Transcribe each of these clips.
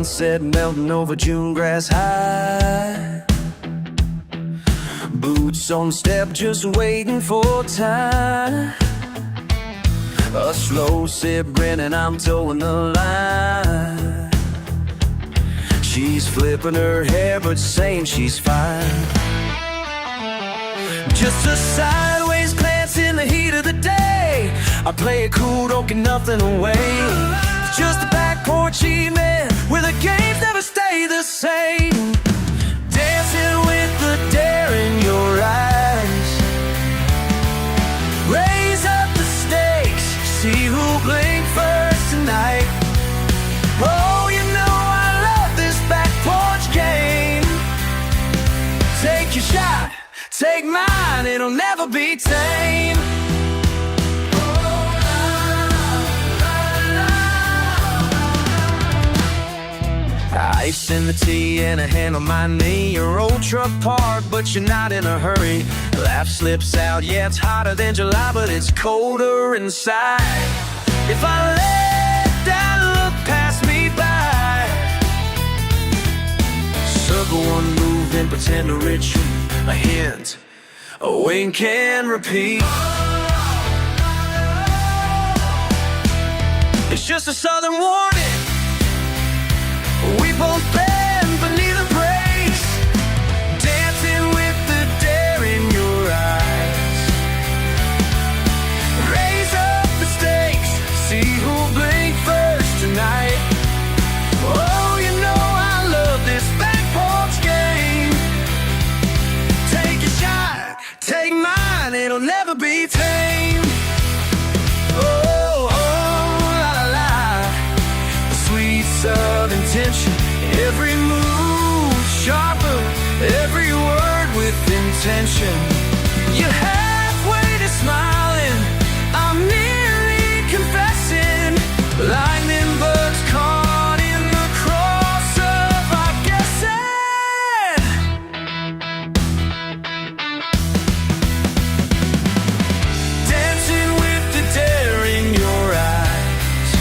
sunset melting over June grass high. Boots on the step just waiting for time. A slow sip grin and I'm towing the line. She's flipping her hair but saying she's fine. Just a sideways glance in the heat of the day. I play it cool, don't get nothing away. It's just a back porch evening where the games never stay the same. Dancing with the dare in your eyes. Raise up the stakes, see who blink first tonight. Oh, you know I love this back porch game. Take your shot, take mine, it'll never be tame. Ice in the tea and a hand on my knee. Your old truck parked, but you're not in a hurry. Laugh slips out, yeah, it's hotter than July, but it's colder inside. If I let that look pass me by, circle one move and pretend to retreat. A hint, a wink and repeat. It's just a southern warning. We both bend beneath the breaks. Dancing with the dare in your eyes. Raise up the stakes, see who'll blink first tonight. Oh, you know I love this back porch game. Take a shot, take mine, it'll never be tame. Oh, la la la, the sweet southern tension. Every move sharper, every word with intention. You're halfway to smiling, I'm nearly confessing. Lightning bugs caught in the cross of our guessing. Dancing with the dare in your eyes.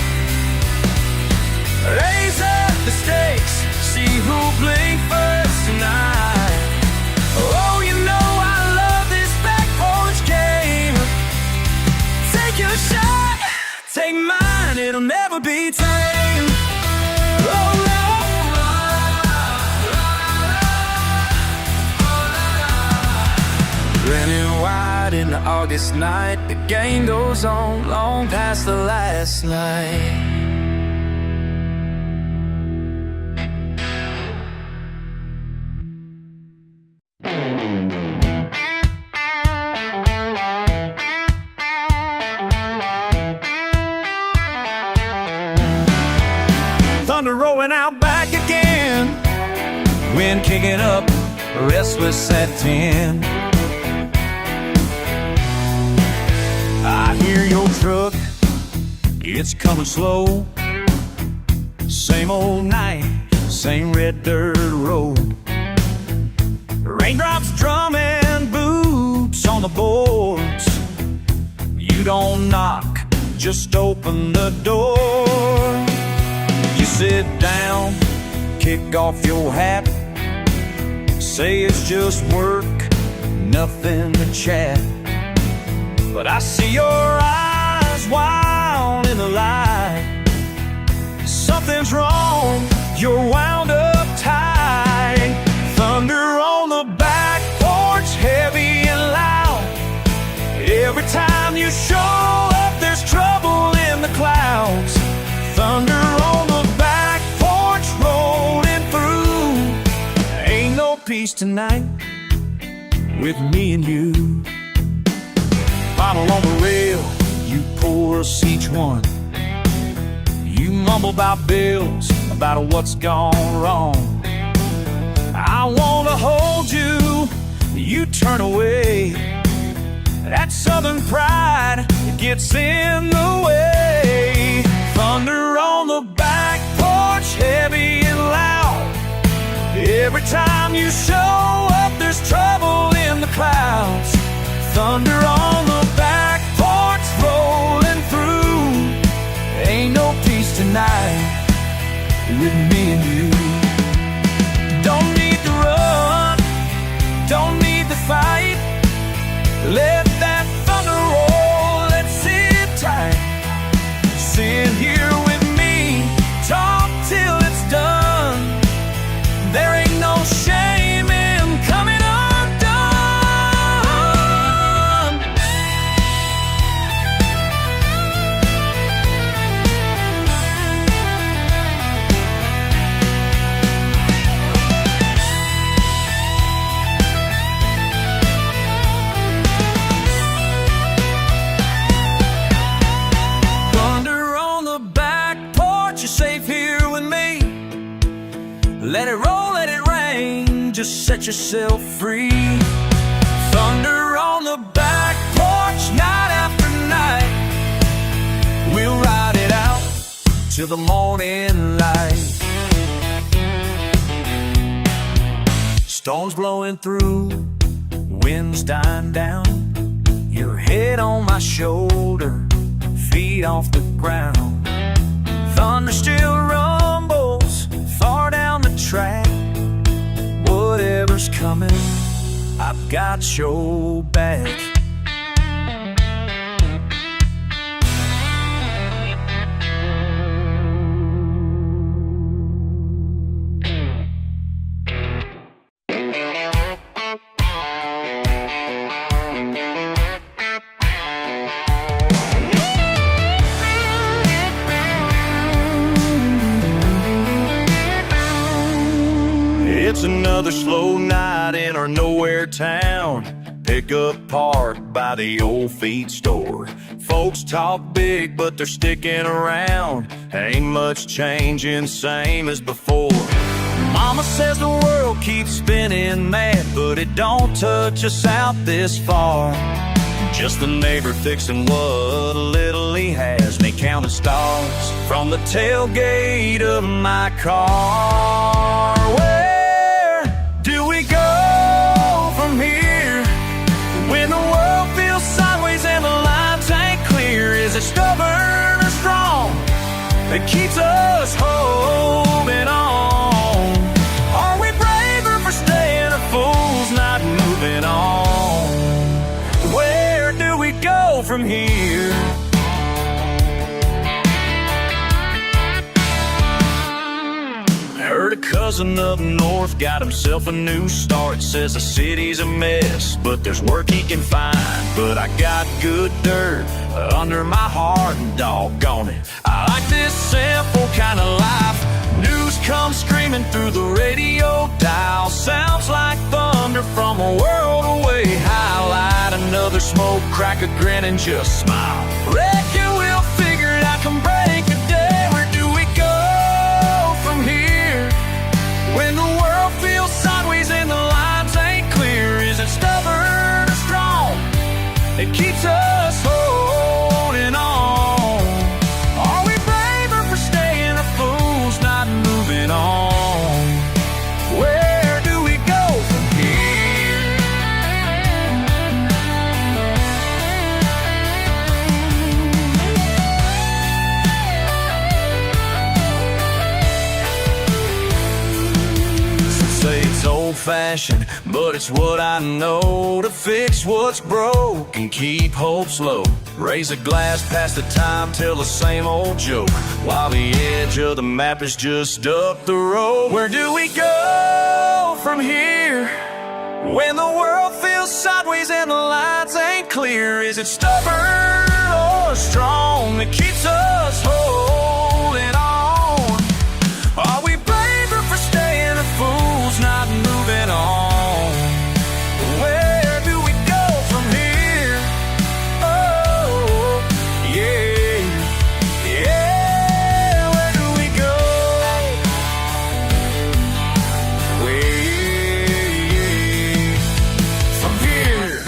Raise up the stakes, see who blink first tonight. Oh, you know I love this back porch game. Take your shot, take mine, it'll never be tame. Oh, grinning wide in the August night. The game goes on long past the last night. Thunder rolling out back again. Wind kicking up, restless at 10. I hear your truck, it's coming slow. Same old night, same red dirt road. Raindrops drumming, boots on the boards. You don't knock, just open the door. You sit down, kick off your hat, say it's just work, nothing to chat. But I see your eyes wild in the light. Something's wrong, you're wound up tight. Thunder on the back porch, heavy and loud. Every time you show up, there's trouble in the clouds. Thunder on the back porch, rolling through. Ain't no peace tonight with me and you. Bottle on the rail, you pour us each one. You mumble about bills, about what's gone wrong. I wanna hold you, you turn away. That southern pride, it gets in the way. Thunder on the back porch, heavy and loud. Every time you show up, there's trouble in the clouds. Thunder on the back porch, rolling through. Ain't no peace tonight with me and you. just set yourself free. Thunder on the back porch, night after night. We'll ride it out till the morning light. Storms blowing through, winds dying down. Your head on my shoulder, feet off the ground. Thunder still rumbles far down the track. Whatever's coming, I've got your back. It's another slow night in our nowhere town. Pickup parked by the old feed store. Folks talk big, but they're sticking around. Ain't much changing, same as before. Mama says the world keeps spinning mad, but it don't touch us out this far. Just the neighbor fixing what little he has, me counting stars from the tailgate of my car. Do we go from here when the world feels sideways and the lines ain't clear? Is it stubborn or strong that keeps us holding on? Are we braver for staying or fools not moving on? Where do we go from here? Heard a cousin up north got himself a new start. Says the city's a mess, but there's work he can find. But I got good dirt under my heart, and doggone it, I like this simple kind of life. News comes screaming through the radio dial. Sounds like thunder from a world away. Highlight another smoke, crack a grin and just smile. Reckon we'll figure it out, come break a day. Where do we go from here when the world feels sideways and the lines ain't clear? Is it stubborn or strong that keeps us holding on? Are we braver for staying or fools not moving on? Where do we go from here? Say it's old-fashioned, but it's what I know. To fix what's broke and keep hopes low. Raise a glass, pass the time, tell the same old joke, while the edge of the map is just up the road. Where do we go from here when the world feels sideways and the lines ain't clear? Is it stubborn or strong that keeps us holding on? Are we braver for staying or fools not moving on? Where do we go from here? Oh, yeah, yeah, where do we go? Where from here?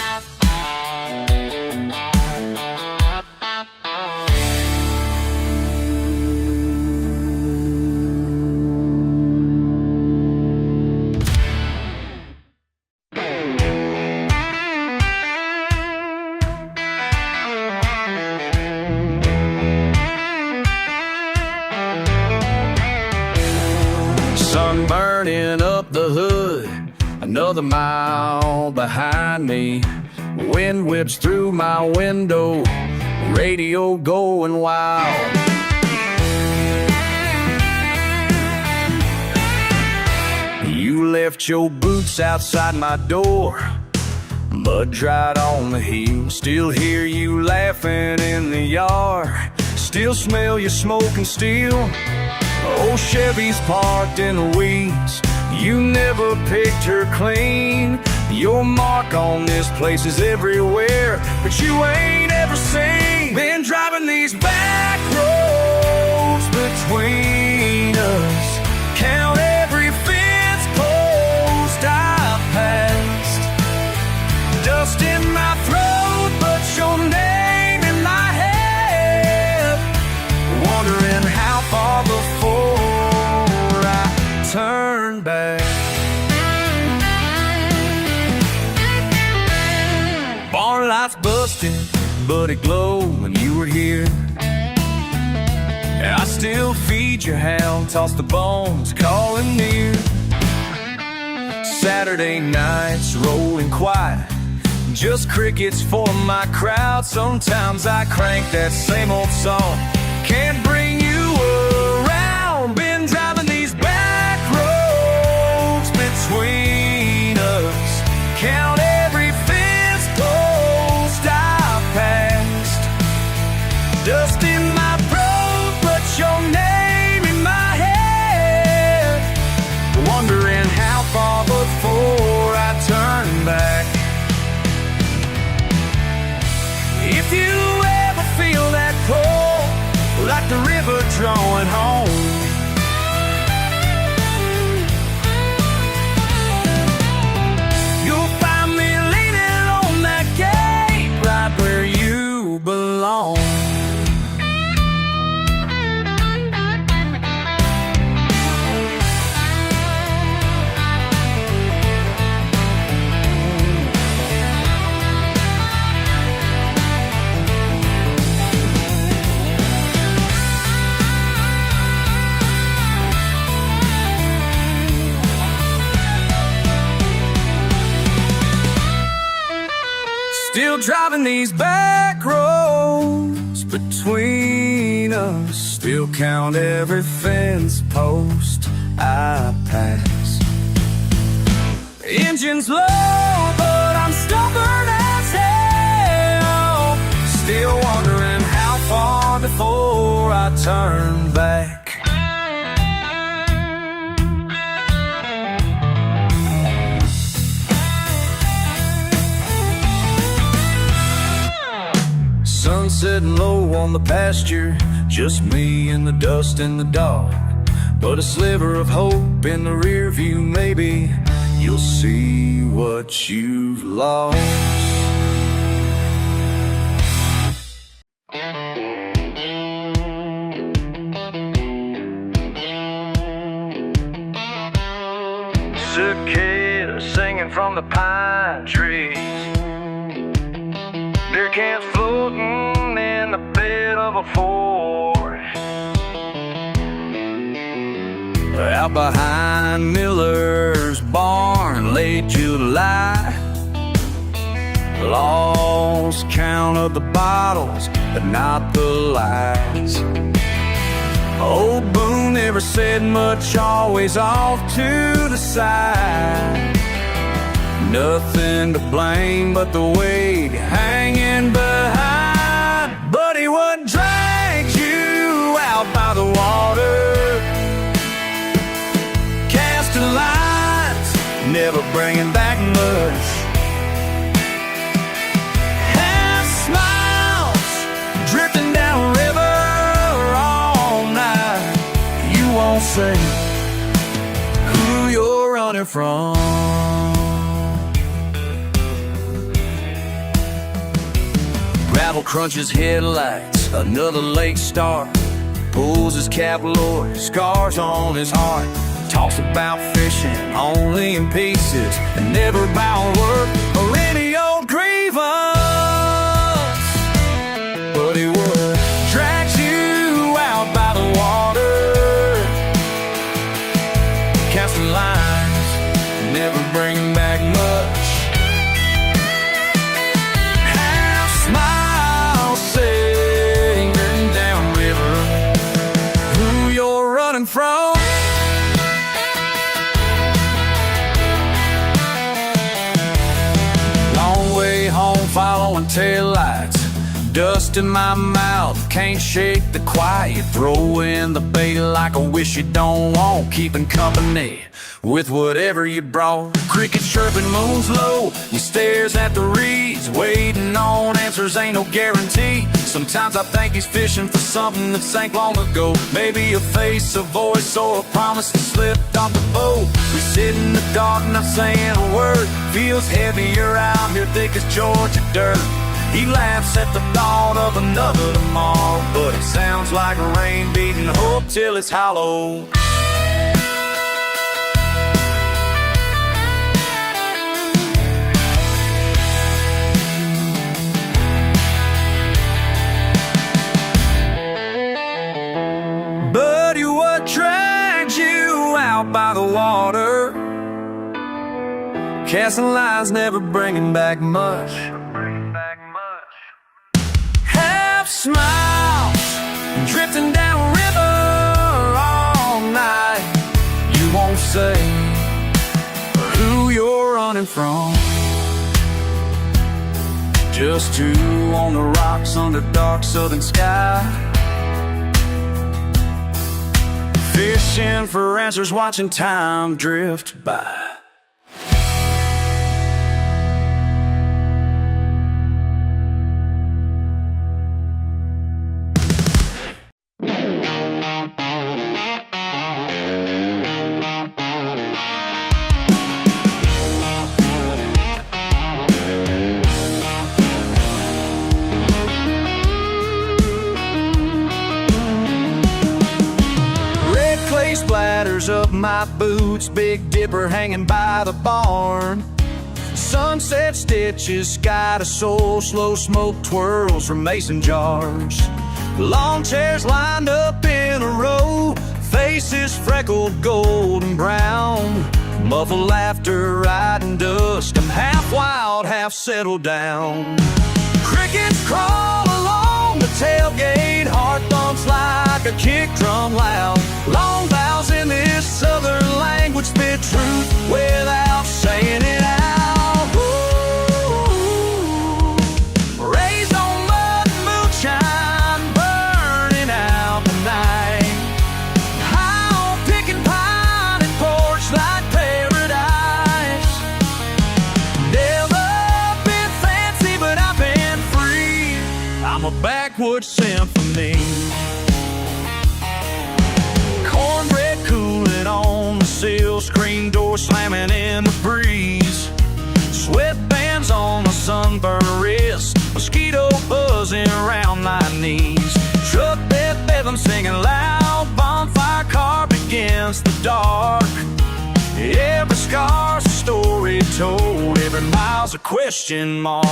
Sun burning up the hood, another mile behind me. Wind whips through my window, radio going wild. You left your boots outside my door, mud dried on the heel. Still hear you laughing in the yard, still smell you smoking steel. Old Chevy's parked in the weeds, you never picked her clean. Your mark on this place is everywhere, but you ain't ever seen. Been driving these back roads between us, count every fence post I but it glowed when you were here. I still feed your hound, toss the bones, calling near. Saturday nights rolling quiet, just crickets for my crowd. Sometimes I crank that same old song, can't bring you around. Been driving these back roads between us, count every fence post I passed. Dust in my throat, but your name in my head, wondering how far before I turn back. If you ever feel that pull, like the river drawing home, you'll find me leaning on that gate, right where you belong. Still driving these back roads between us, still count every fence post I pass. Engine's low, but I'm stubborn as hell, still wondering how far before I turn back. Sun sitting low on the pasture, just me and the dust and the dark. But a sliver of hope in the rear view, maybe you'll see what you've lost. Cicadas singing from the pine trees, beer cans floating in the bed of a forest. Out behind Miller's barn, late July, lost count of the bottles, but not the lies. Old Boone never said much, always off to the side. Nothing to blame but the weight hanging behind. Buddy, what dragged you out by the water? Casting lines, never bringing back much. Half smiles, drifting down river all night. You won't say who you're running from. Gravel crunches headlights, another late start. Pulls his cavalry, scars on his heart. Talks about fishing, only in pieces, and never about work or any old grievance. But he would drag you out by the water, casting lines, never bringing back much. From long way home, following taillights, dust in my mouth, can't shake the quiet. Throw in the bait like a wish you don't want, keeping company with whatever you brought. Crickets chirping, moon's low, he stares at the reeds, waiting on answers, ain't no guarantee. Sometimes I think he's fishing for something that sank long ago. Maybe a face, a voice, or a promise that slipped off the boat. We sit in the dark, not saying a word. Feels heavier out here, thick as Georgia dirt. He laughs at the thought of another tomorrow, but it sounds like rain beating hope till it's hollow. Casting lines, never bringing back much. Half smiles, drifting down river all night. You won't say who you're running from. Just two on the rocks under dark southern sky, fishing for answers, watching time drift by. Splatters up my boots, Big Dipper hanging by the barn. Sunset stitches, sky to soul, slow smoke twirls from mason jars. Lawn chairs lined up in a row, faces freckled golden brown. Muffled laughter riding dust, I'm half wild, half settled down. Crickets crawl along the tailgate, heart thumps like a kick drum loud. Long vowels in this southern language spit truth without saying it out. Ooh, raised on mud and moonshine, burning out the night. High on picking pine and porch like paradise. Never been fancy, but I've been free. I'm a backwoods symphony. Cornbread cooling on the sill, screen door slamming in the breeze. Sweatbands on my sunburned wrist, mosquito buzzing around my knees. Truck bed bedlam singing loud, bonfire carved against the dark. Every scar's a story told, every mile's a question mark.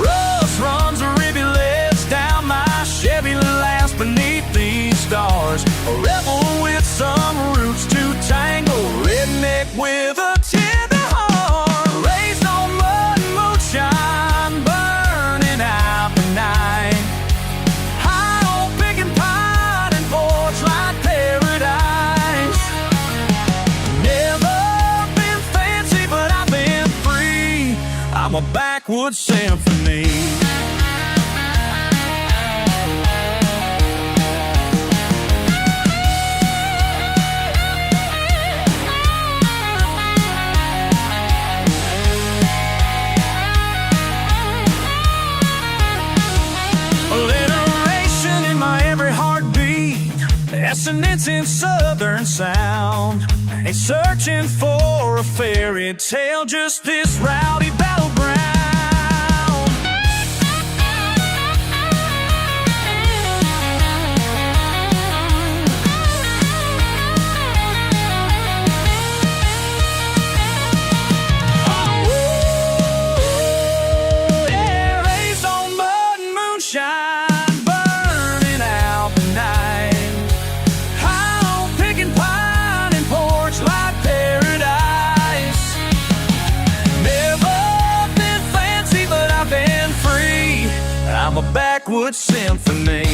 Rust runs rivulets down my Chevy last beneath these stars. A rebel with some roots to tangle, redneck with a tender heart. Raised on mud and moonshine, burning out the night. High on picking pine and porch like paradise. Never been fancy, but I've been free. I'm a backwoods symphony. Alliteration in my every heartbeat, assonance in southern sound. Ain't searching for a fairy tale, just this rowdy battleground. I'm a backwoods symphony.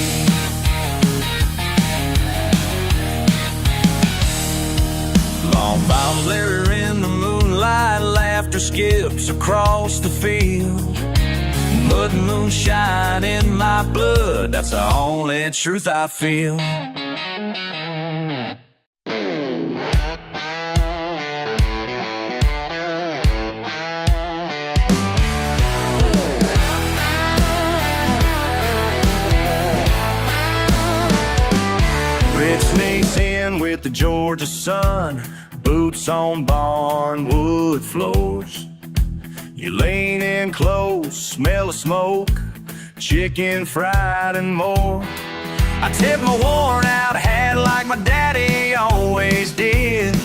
Long vowels litter in the moonlight, laughter skips across the field. Mud and moonshine in my blood, that's the only truth I feel. It sneaks in with the Georgia sun, boots on barn wood floors. You lean in close, smell of smoke, chicken fried and more. I tip my worn out hat like my daddy always did.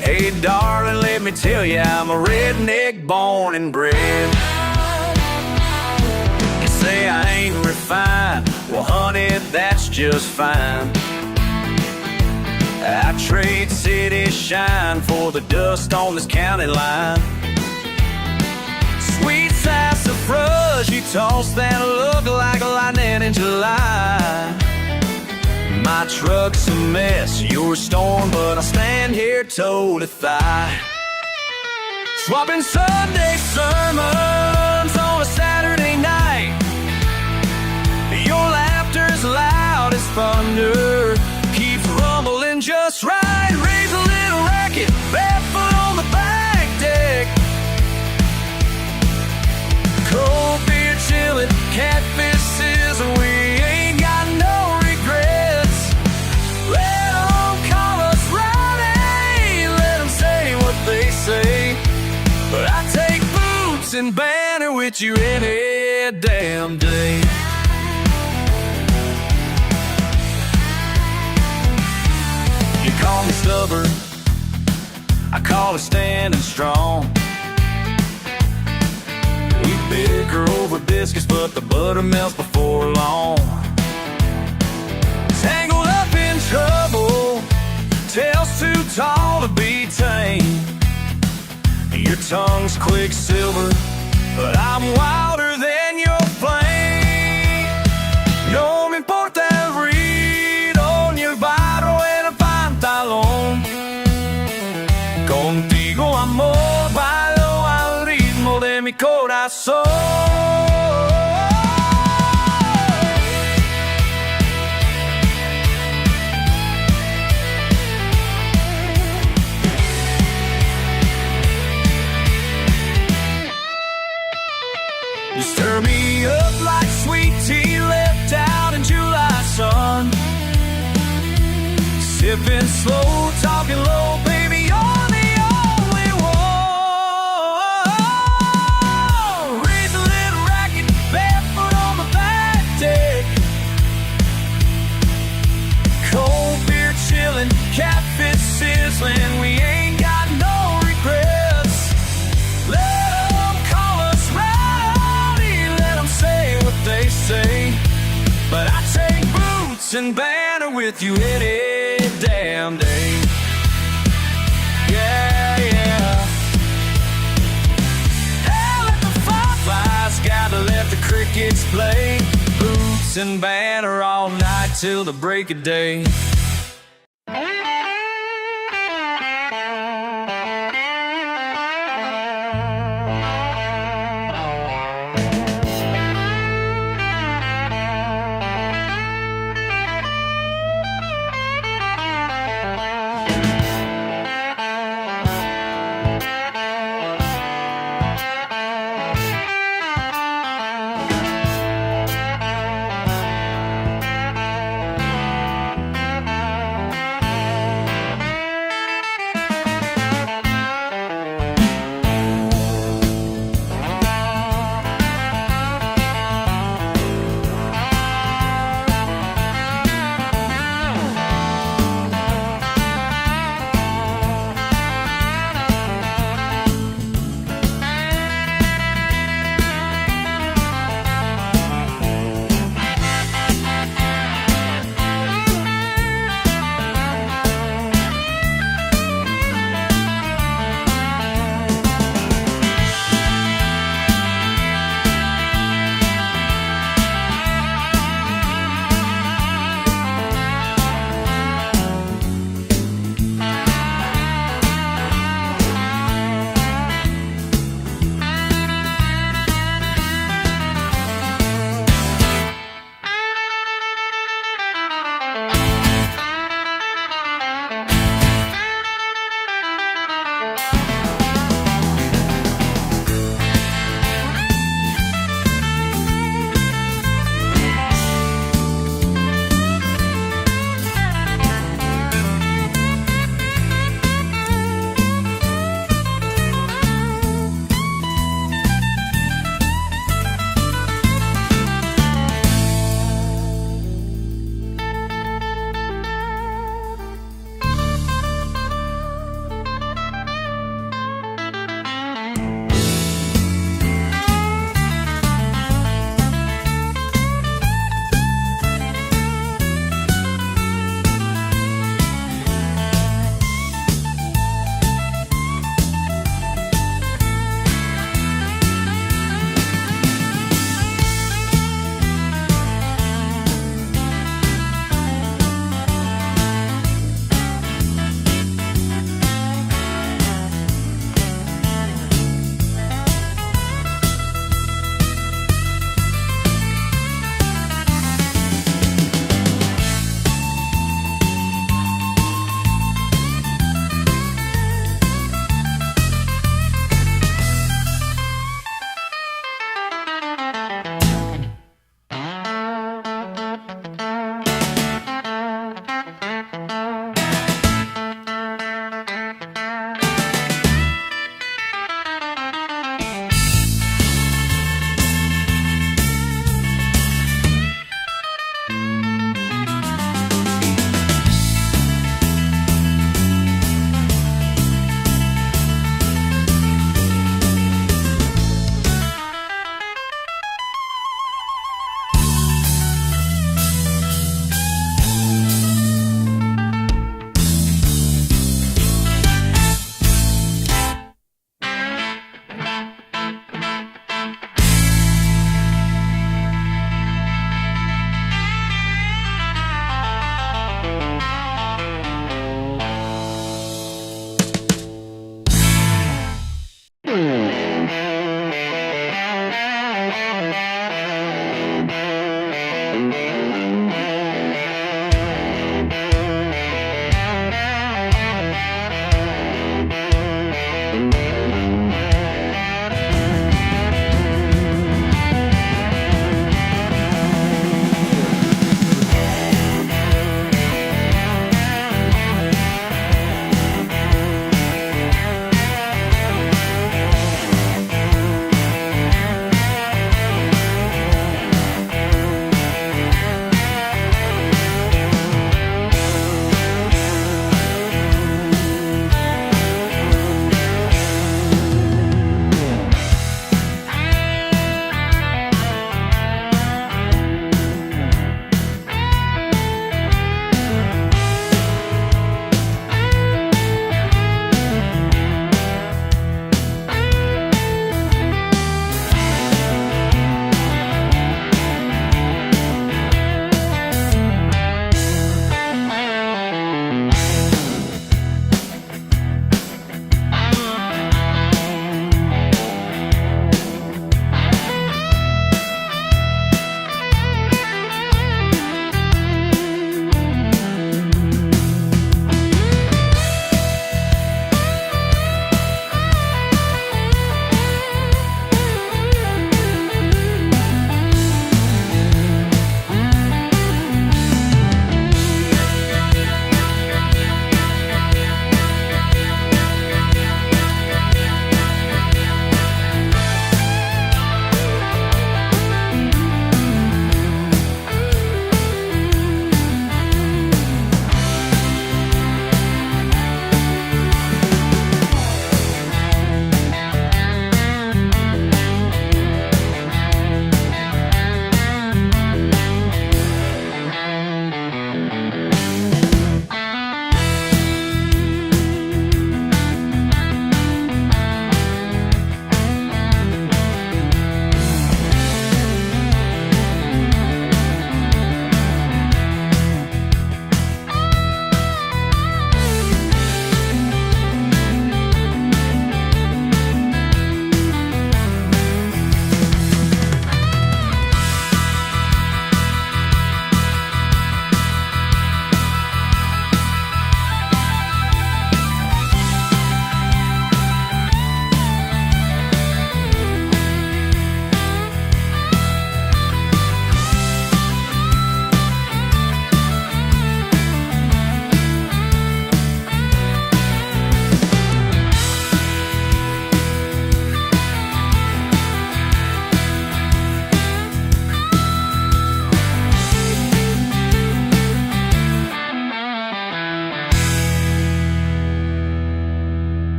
Hey darling, let me tell you, I'm a redneck born and bred. You say I ain't refined, well honey, that's just fine. I trade city shine for the dust on this county line. Sweet sassafras, you toss that look like lightning in July. My truck's a mess, you're a storm, but I'll stand here toe to thigh. Swapping Sunday sermons on a Saturday night. Your laughter's loud as thunder, keeps rumbling just right. Raise a little racket, barefoot on the back deck. Cold beer chillin', catfish sizzle, we ain't got no regrets. Let them call us Rowdy, let them say what they say. But I take boots and banner with you any damn day. You call me stubborn, I call it standing strong. We bicker over biscuits, but the butter melts before long. Tangled up in trouble, tail's too tall to be tamed. Your tongue's quicksilver, but I'm wilder than your flame. No me importa el ruido, ni el barro en el pantalón. Contigo, amor, bailo al ritmo de mi corazón. You stir me up like sweet tea left out in July sun. Sipping slow, talking low, baby, you're the only one. Raise a little racket, barefoot on the back deck. Cold beer chillin', catfish sizzling, we ain't got no regrets. Let them call us Rowdy, let them say what they say. But I take boots and banner with you any damn day. Yeah, yeah. Hey, let the fireflies gather, let the crickets play. Boots and banner all night till the break of day.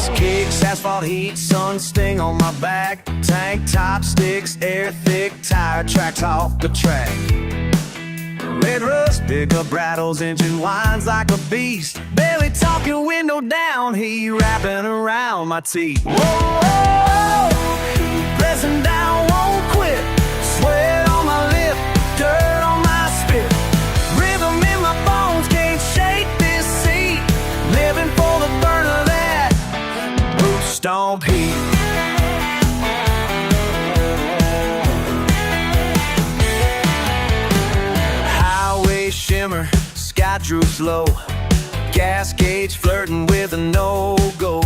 Dust kicks, asphalt heat, sun sting on my back. Tank top sticks, air thick, tire tracks off the track. Red rust, pick up rattles into lines like a beast. Barely talking, window down, he wrapping around my teeth. Whoa, whoa, whoa. Pressing down, won't quit. Sweat on my lip, dirt on my spit. Rhythm in my bones, can't shake this seat. Living for the burn of that boot stomp heat. Shimmer, sky droops low. Gas gauge flirting with a no-go.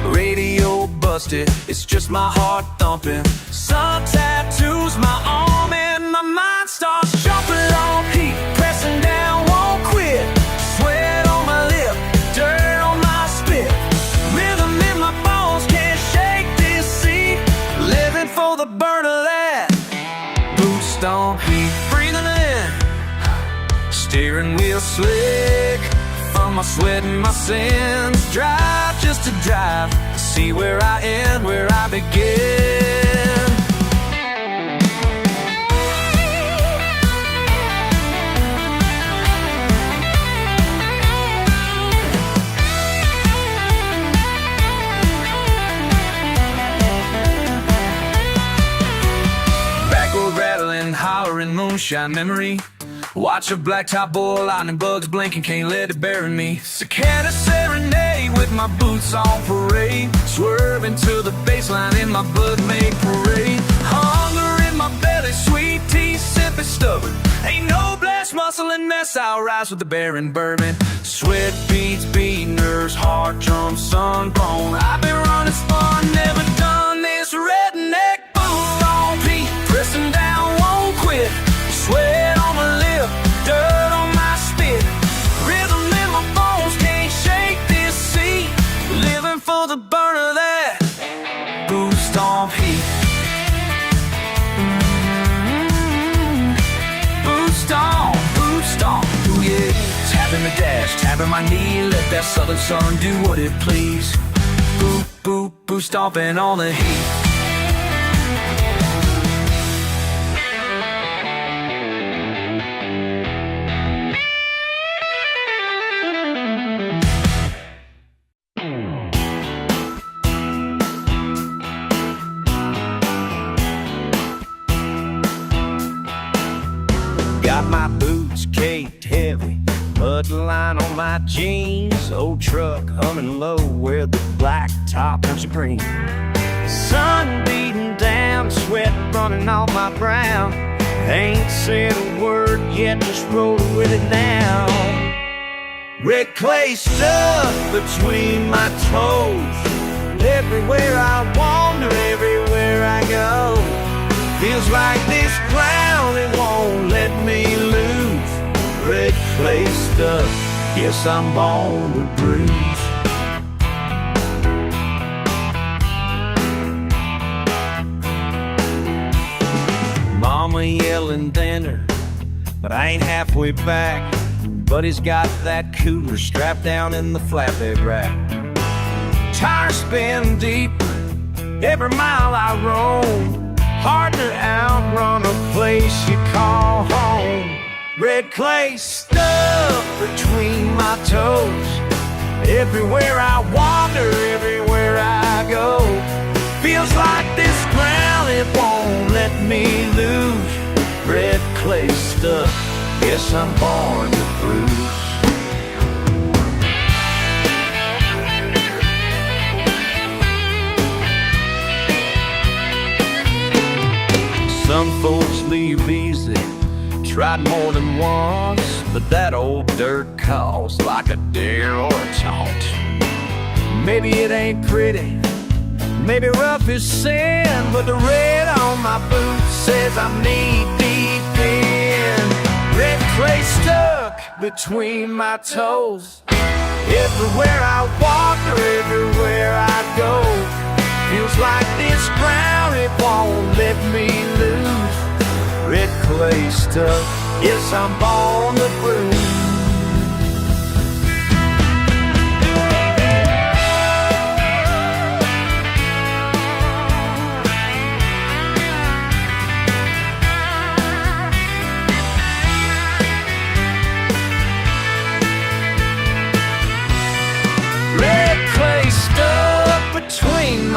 Radio busted, it's just my heart thumping. Sun tattoos my arm and my mind starts jumping on heat. Pressing down, won't quit. Sweat on my lip, dirt on my spit. Rhythm in my bones, can't shake this seat. Living for the burn of that boot stomp heat. Breathing in, steering wheel slick from my sweat and my sins. Drive just to drive, see where I end, where I begin. Backroad rattling, hollering, moonshine memory. Watch a blacktop boil, lightning bugs blinking, can't let it bury me. Cicada serenade with my boots on parade. Swerving to the baseline in my blood made parade. Hunger in my belly, sweet tea sipping stubborn. Ain't no blast muscle unless I'll rise with the bear and bourbon. Sweat beats, beat nerves, heart drums, sunbone. I've been running spun, never done this. Redneck boot on beat, pressing down, won't quit. Sweat on my lip, dirt on my spit. Rhythm in my bones, can't shake this seat. Living for the burn of that boot stomp heat. Boot stomp, ooh yeah. Tapping the dash, tapping my knee. Let that southern sun do what it please. Boot stomping on the heat. Got my boots caked heavy, mud line on my jeans. Old truck humming low where the black top turns to green. Sun beating down, sweat running off my brow. Ain't said a word yet, just rolling with it now. Red clay stuck between my toes. Everywhere I wander, everywhere I go. Feels like this ground, it won't let me lose. Red clay stuff, yes, I'm born to bruise. Mama yelling dinner, but I ain't halfway back. Buddy's got that cooler strapped down in the flatbed rack. Tires spin deep, every mile I roam. Hard to outrun a place you call home. Red clay stuck between my toes. Everywhere I wander, everywhere I go. Feels like this ground, it won't let me lose. Red clay stuck, yes, I'm born to bruise. Some folks leave easy, tried more than once, but that old dirt calls like a dare or a taunt. Maybe it ain't pretty, maybe rough as sin, but the red on my boot says I'm knee deep in. Red clay stuck between my toes. Everywhere I walk or everywhere I go, feels like this ground, it won't let me lose. Red clay stuff, yes, I'm born to bruise.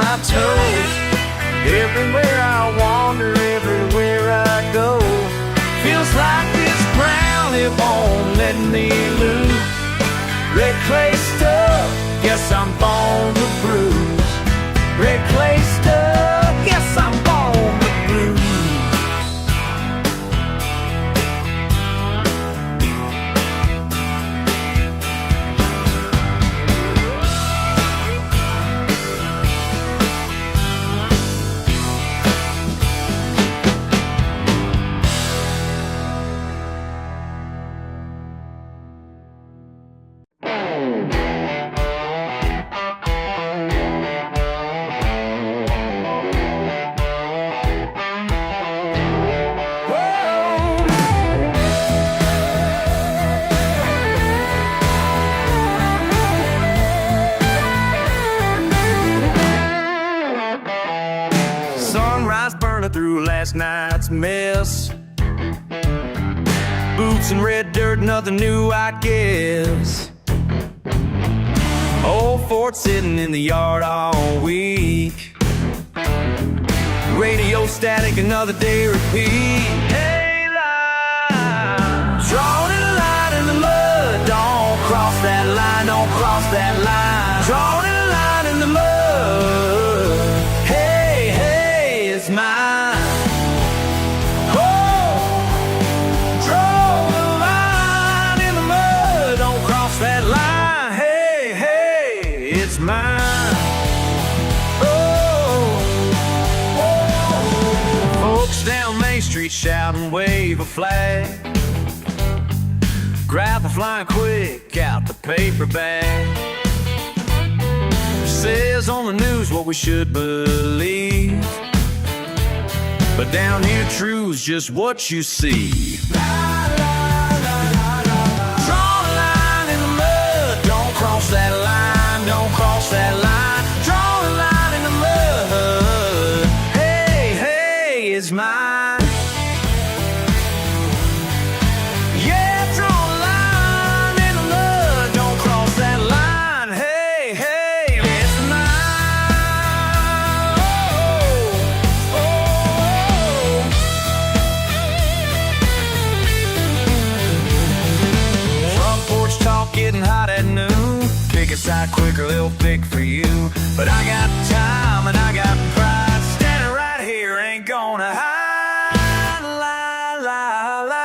my toes. Everywhere I wander, everywhere I go, feels like this ground it won't let me loose. Red clay stuff, guess I'm born to bruise. Red clay stuff, guess I'm born to bruise. Through last night's mess, boots and red dirt, nothing new I guess. Old Fort sitting in the yard all week, radio static, another day repeat. Hey, line, drawing a line in the mud, don't cross that line, don't cross that line. Drawing a line in the mud, hey, hey, it's mine. Shout and wave a flag, grab a flying quick out the paper bag. Says on the news what we should believe, but down here truth's just what you see. Draw a line in the mud, don't cross that line, don't cross that line. Draw a line in the mud, hey, hey, it's mine. Getting hot at noon, pick a side quicker, little thick for you. But I got time and I got pride, standing right here, ain't gonna hide, lie, lie, lie.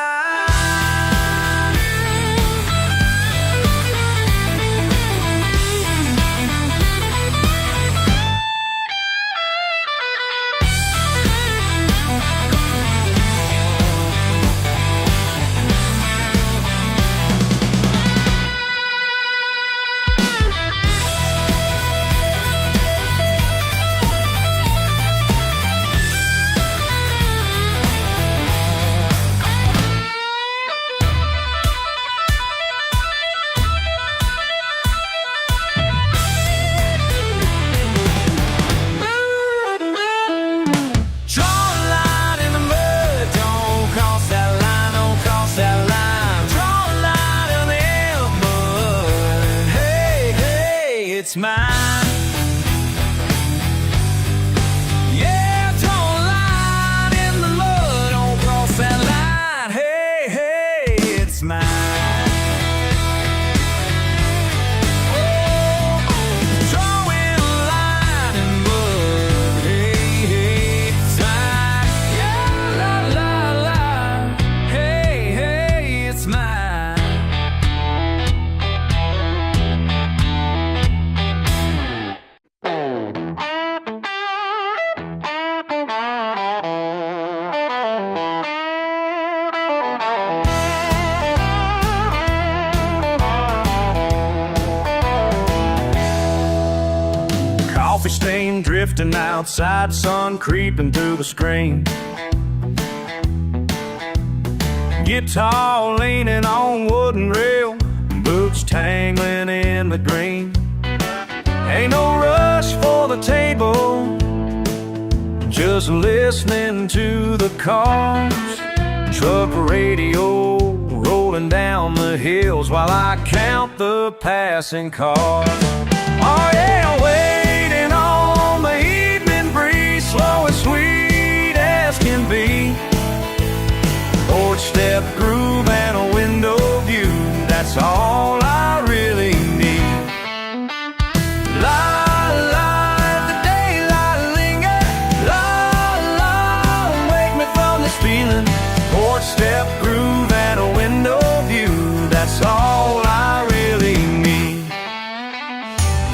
It's mine. Yeah, draw a line in the mud, don't cross that line. Hey, hey, it's mine. Drawing a line in mud, hey, hey, it's mine. Yeah, la, la, la, hey, hey, it's mine. Stain drifting outside, sun creeping through the screen. Guitar leaning on wooden rail, boots tangling in the green. Ain't no rush for the table, just listening to the cars. Truck radio rolling down the hills while I count the passing cars. Oh yeah, waiting on the hill.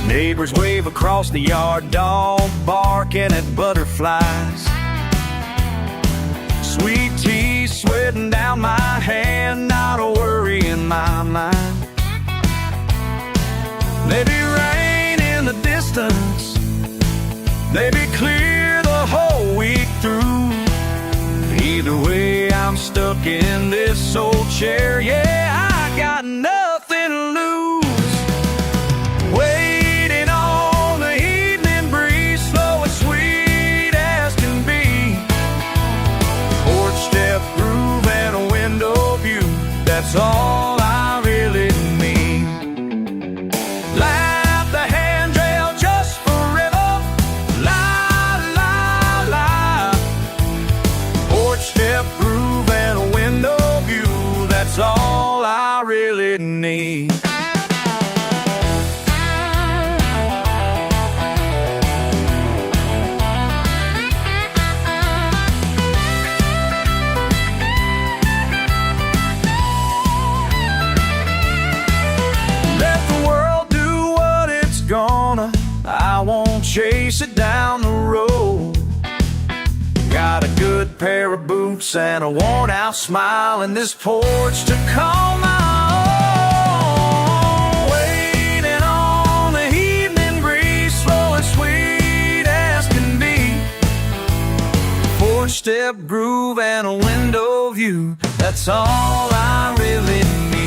Neighbors wave across the yard, dog barking at butterflies. Sweet tea sweating down my hand, not a worry in my mind. Maybe rain in the distance, maybe clear the whole week through. Either way, I'm stuck in this old chair. Yeah, I got nothing to lose. Waiting on the evening breeze, slow and sweet as can be. Porch step groove and a window view, that's all I really need. Lap the handrail just forever, la la la. Porch step groove and a window view, that's all I really need. I won't chase it down the road. Got a good pair of boots and a worn out smile, and this porch to call my own. Waiting on the evening breeze, slow and sweet as can be. Porch step groove and a window view, that's all I really need.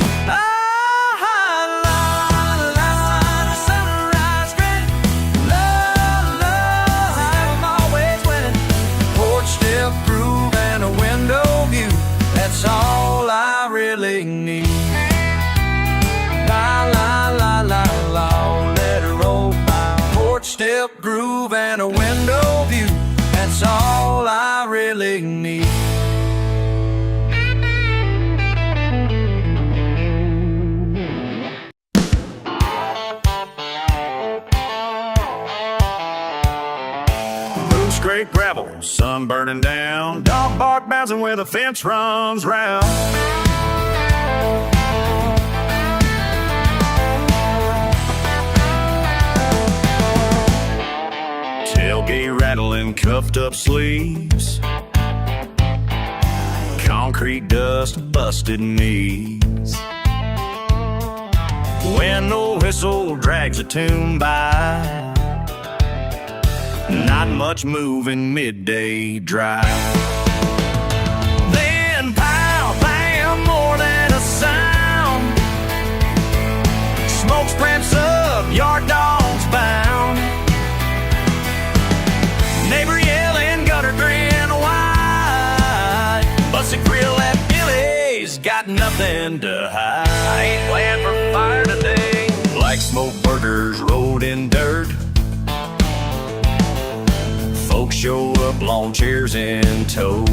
That's all I really need. La la la la la, let it roll by. Porch step groove and a window view, that's all I really need. Scrape gravel, sun burning down, dog bark bouncing where the fence runs round. Tailgate rattling, cuffed up sleeves, concrete dust, busted knees. When the whistle drags a tune by, not much moving midday drive. Then pow, bam, more than a sound. Smoke sprints up, yard dogs bound. Neighbor yelling, gutter grin wide. Busted grill at Billy's, got nothing to hide. I ain't playing for fire today. Like smoke burgers rolled in dirt. Folks show up, lawn chairs in tow.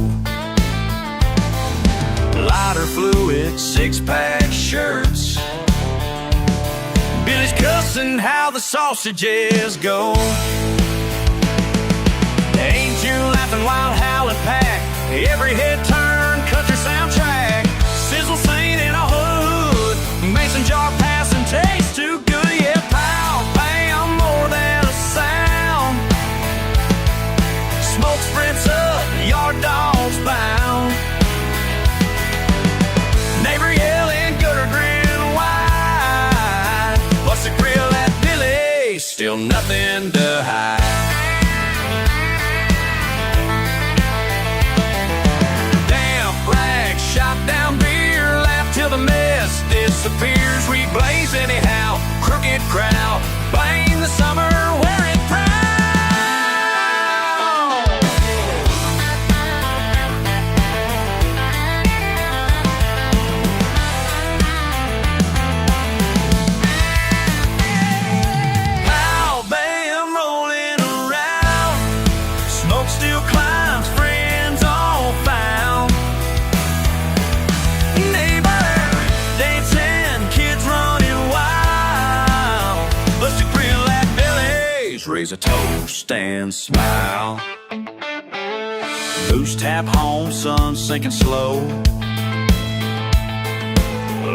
Lighter fluid, six-pack shirts. Billy's cussing how the sausages go. Ain't you laughing while howling pack? Every head turn, country soundtrack. Sizzle scene in a hood, mason jar passing, taste too good. Yeah, pow, bam, more than a sound. Smoke sprints up, yard dogs bound. Neighbor yelling, gutter grin wide. Busted grill at Billy's, still nothing to hide. Damn rag, shot down beer, laugh till the mess disappears. We blaze anyhow, crooked crowd, blame the summer, wear it proud. Raise a toast and smile. Boost tap home, sun sinking slow.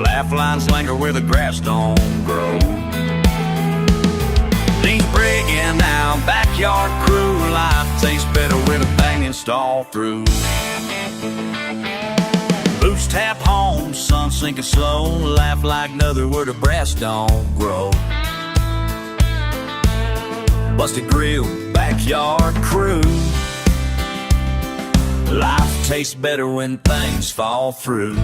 Laugh lines linger where the grass don't grow. backyard crew. Life tastes better with a bang installed through. Boots tap home, sun sinking slow. Laugh like another where the brass don't grow. Busted grill, backyard crew. Life tastes better when things fall through.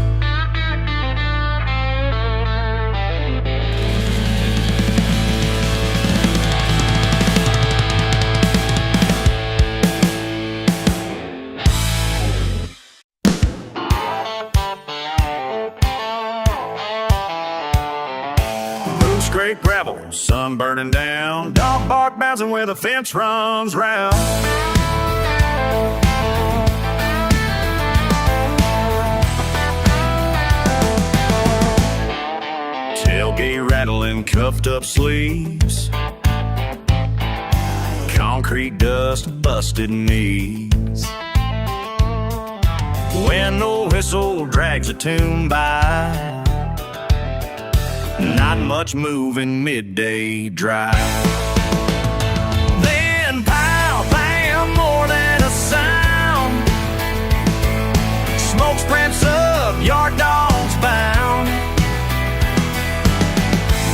Straight gravel, sun burning down. Dog bark bouncing where the fence runs round. Tailgate rattling, cuffed up sleeves. Concrete dust, busted knees. When the whistle drags a tune by, not much moving midday drive. Then pow, bam, more than a sound. Smoke sprints up, yard dogs bound.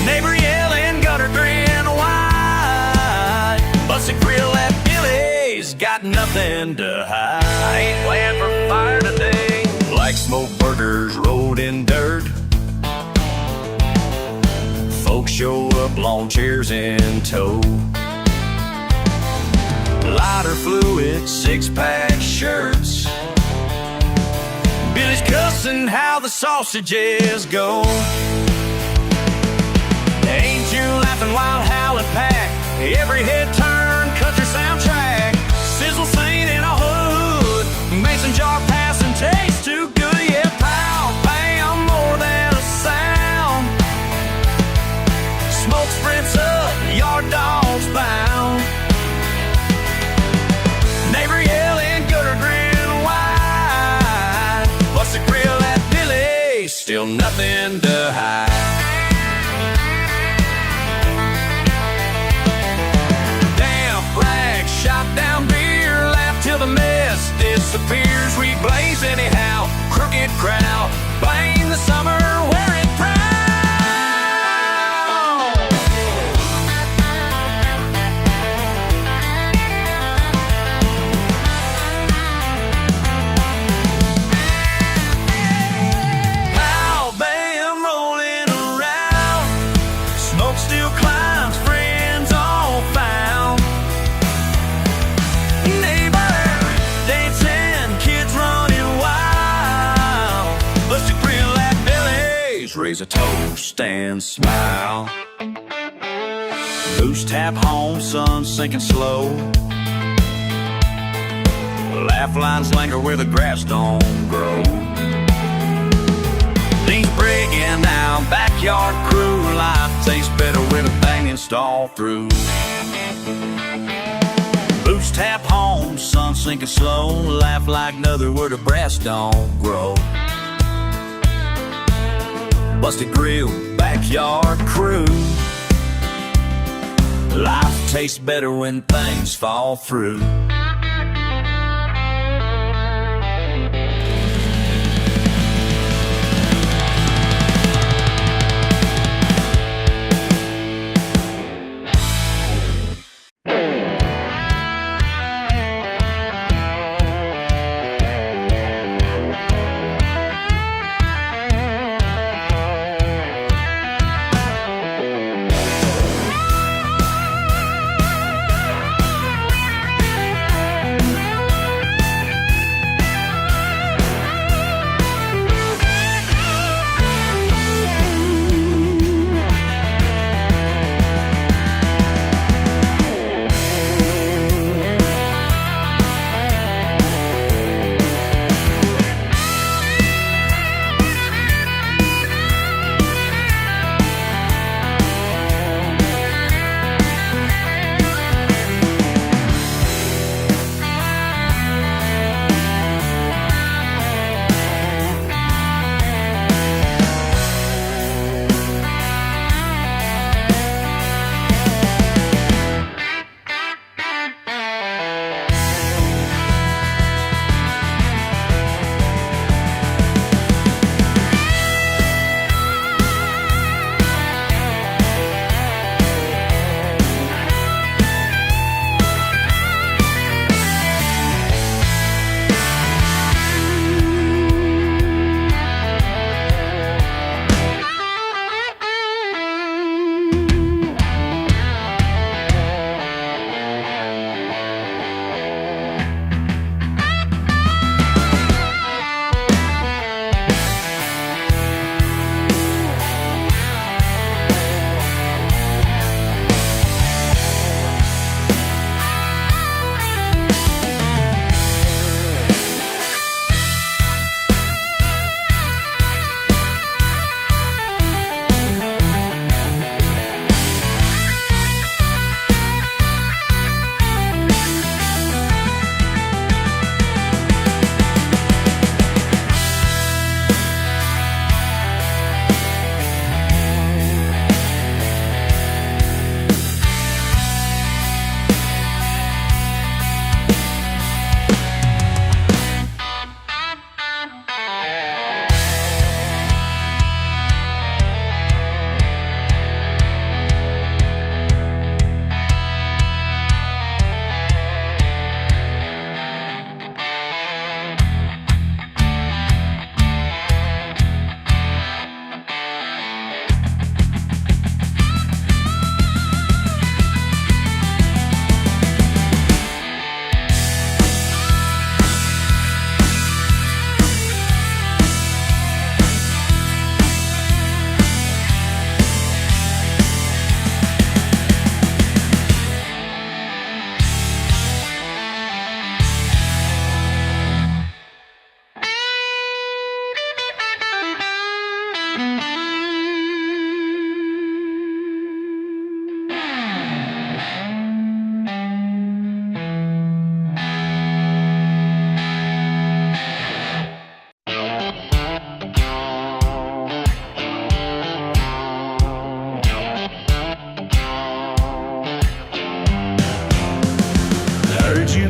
Neighbor yelling, gutter grin wide. Busted grill at Billy's, got nothing to hide. I ain't playing for fire today. Like smoke burgers rolled in dirt. Folks show up, lawn chairs in tow. Lighter fluid, six-pack shirts. Billy's cussing how the sausages go. Ain't you laughing while howling pack? Every head turn, country soundtrack. Sizzle scene in a hood. Mason jar passing, taste too good. Yeah, pow, bam, more than a sound. Smoke sprints up, yard dogs bound. Neighbor yelling, gutter grin wide. Busted grill at Billy's, still nothing to hide. Damn rag, shot down beer, laugh till the mess disappears. We blaze anyhow, crooked crowd, blame the summer, wear it proud. Raise a toast and smile. Boots tap home, sun sinking slow. Laugh lines linger where the grass don't grow. These breaking down, backyard crew. Life tastes better with a bang installed through. Boots tap home, sun sinking slow. Laugh like another where the brass don't grow. Busted grill, backyard crew. Life tastes better when things fall through.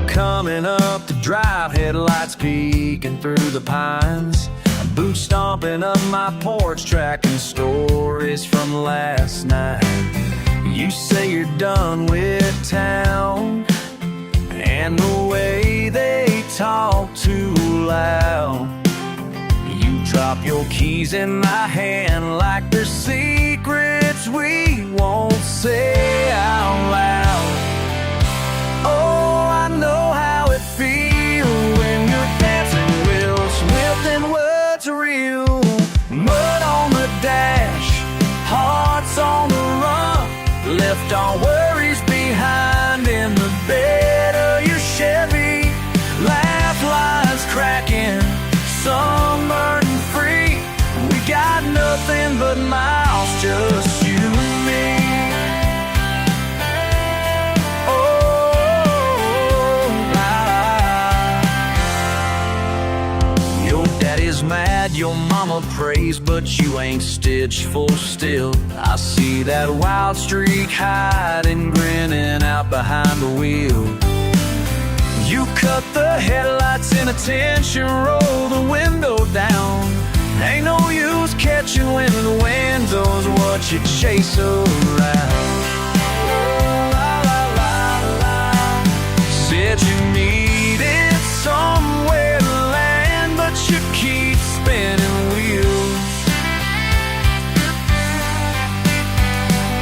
coming up the drive, headlights peeking through the pines. Boots stomping up my porch, tracking stories from last night. You say you're done with town, and the way they talk too loud. You drop your keys in my hand like they're secrets we won't say out loud. Oh, I know how it feels when you're dancing with Smith, words are real. Mud on the dash, hearts on the run, left our worries behind in the bed of your Chevy. Laugh lines cracking, sunburning free. We got nothing but miles, just you and me. Mad, your mama prays, but you ain't stitched full still. I see that wild streak hiding, grinning out behind the wheel. You cut the headlights in attention, roll the window down. Ain't no use catching when the wind knows what you chase around. La, la, la, la. Said you needed somewhere to land, but you keep spinning wheels.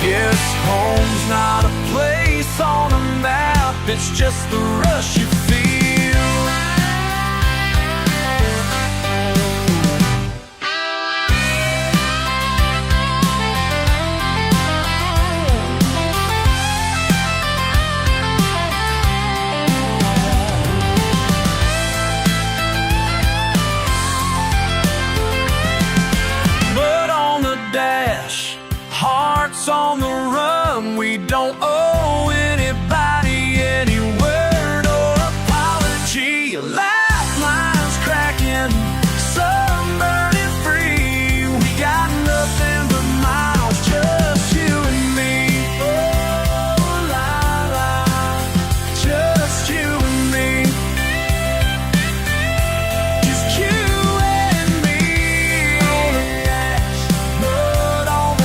Yes, home's not a place on a map, it's just the rush you feel. Hearts on the run, we don't owe anybody any word or apology. Lifelines cracking, sunburning free. We got nothing but miles, just you and me. Oh, la, la, just you and me. Just you and me on the dash, mud on the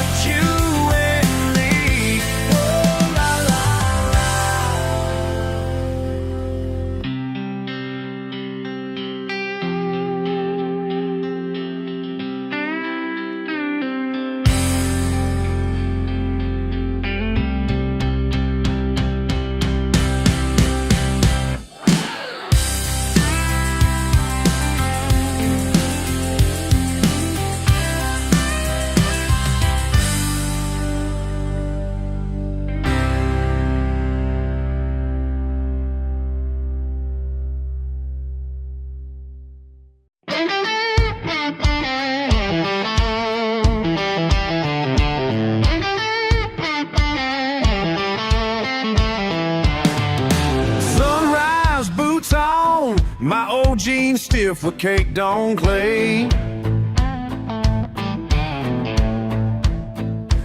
my old jeans stiff with caked on clay.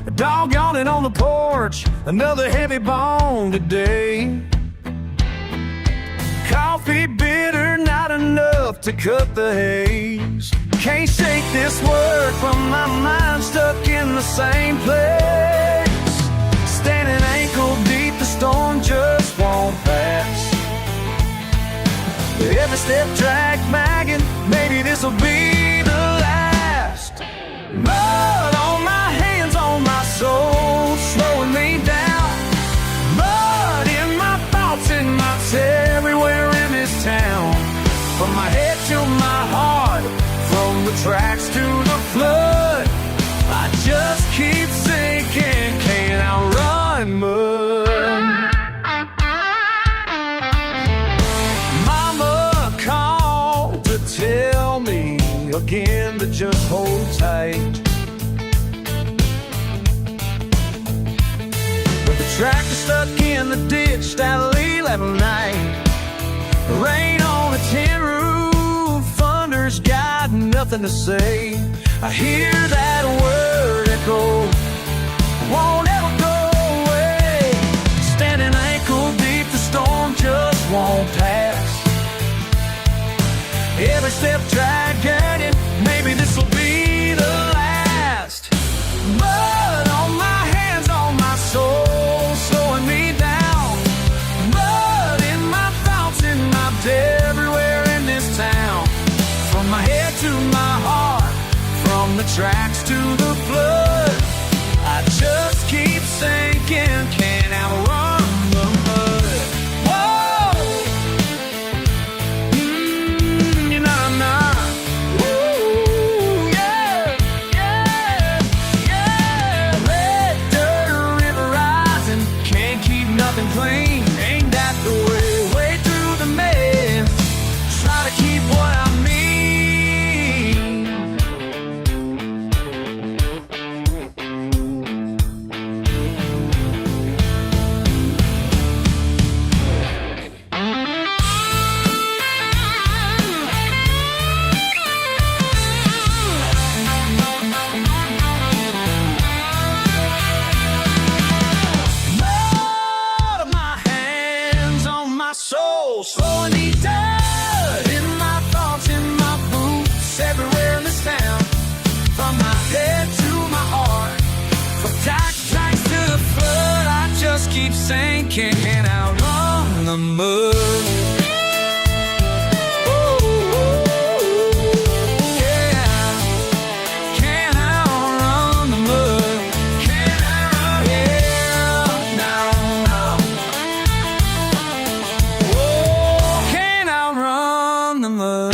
A dog yawning on the porch, another heavy bone today. Coffee bitter, not enough to cut the haze. Can't shake this word from my mind, stuck in the same place. Standing ankle deep, the storm just won't pass. Every step drag bagging, maybe this'll be the last. Mud on my hands, on my soul, slowing me down. Mud in my thoughts, in my tail, everywhere in this town. From my head to my heart, from the tracks to the flood, I just keep sinking, can't outrun mud. Tell me again to just hold tight. But the tractor stuck in the ditch that late at night. Rain on the tin roof, thunder's got nothing to say. I hear that word echo, won't ever go away. Standing ankle deep, the storm just won't pass. the tracks to the flood. I just keep sinking, can't outrun the mud. Whoa, you know, nah. Woo, yeah, yeah, yeah. Red dirt, river rising, can't keep nothing clean. Ain't that the way? Wade through the mess, try to keep what I mean. Blood on my hands, on my soul, slowing me down. In my thoughts, in my boots, everywhere in this town. From my head to my heart, from tracks to the flood. I just keep sinking, can't outrun the mud. Can't outrun the mud. Can't outrun, yeah, no. Oh, can't outrun the mud.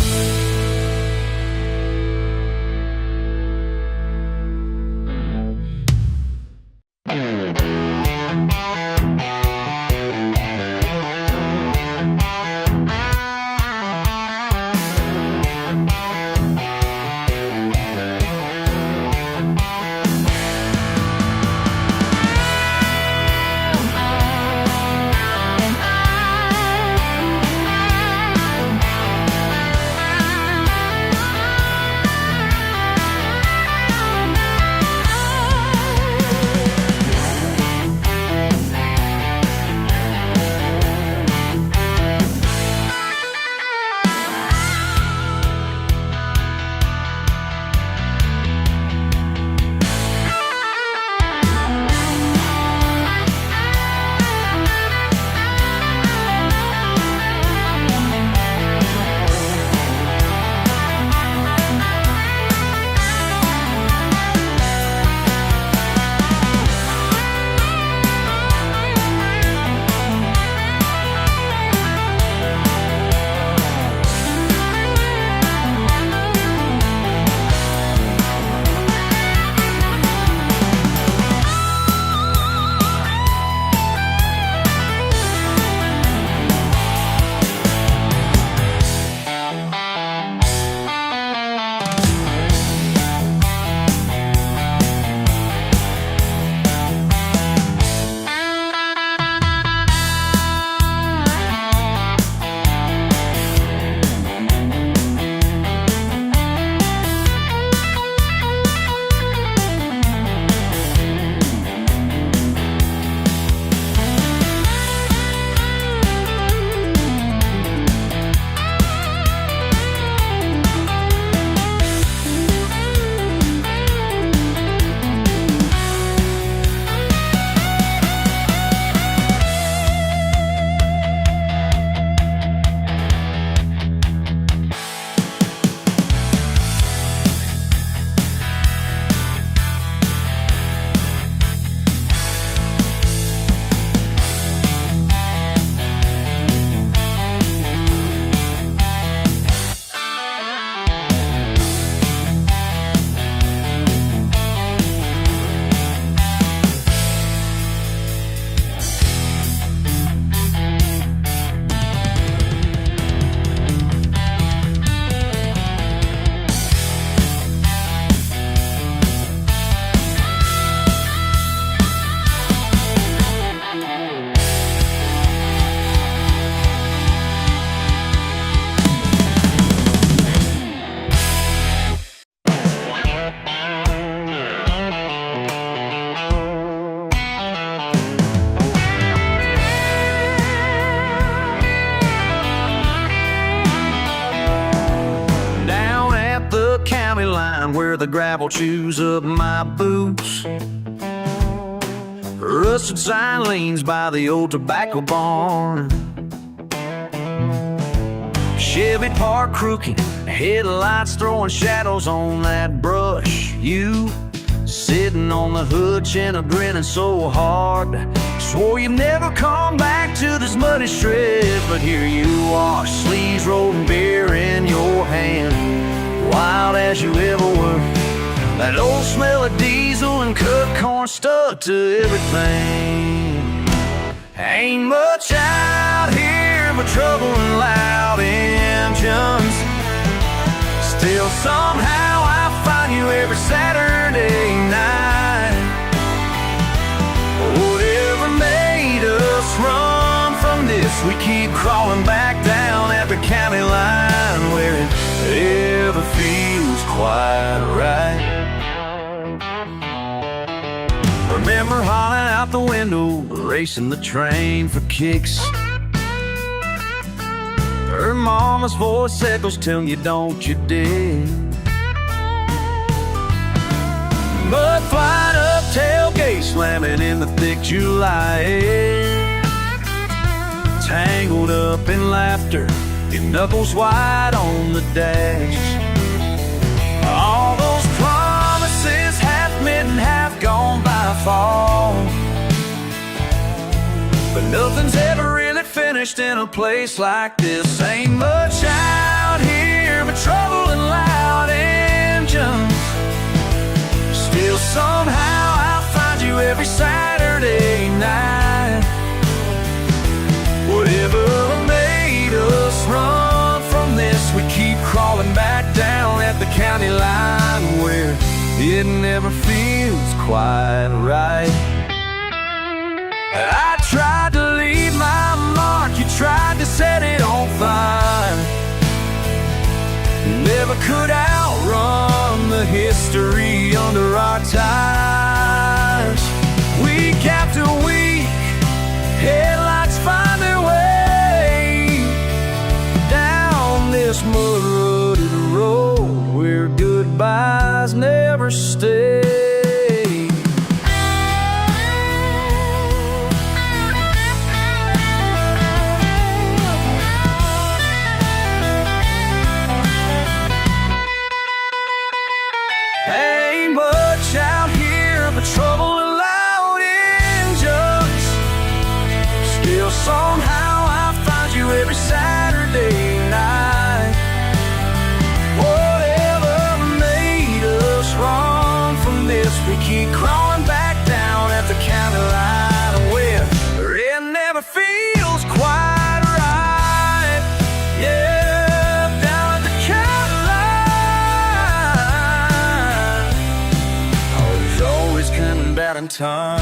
line where the gravel chews up my boots. Rusted sign leans by the old tobacco barn. Chevy parked crooked, headlights throwing shadows on that brush. You sitting on the hood, chin a grinning so hard. Swore you'd never come back to this muddy strip, but here you are, sleeves rolled and beer in your hand, wild as you ever were. That old smell of diesel and cut corn stuck to everything. Ain't much out here but trouble and loud engines. Still somehow I find you every Saturday night. Whatever made us run from this, we keep crawling back down at the county line, where it ever feels quite right. Remember hollering out the window, racing the train for kicks. Her mama's voice echoes telling you don't you dare. Mud flying up tailgates, slamming in the thick July air. Tangled up in laughter, your knuckles wide on the dash. All those promises, half meant and half gone by fall. But nothing's ever really finished in a place like this. Ain't much out here but trouble and loud engines. Still somehow I'll find you every Saturday night. Whatever made us run from this, we keep crawling back down at the county line, where it never feels quite right. I tried to leave my mark, you tried to set it on fire. Never could outrun the history under our tires. Week after week, headlights find their way down this mud-rutted road, where goodbyes never stay. Ain't much out here but trouble and loud engines. Still somehow I find you every Saturday night. Whatever made us run from this, we keep crawling back down at the county line, where it never feels quite right. Yeah, down at the county line. Always coming back in time.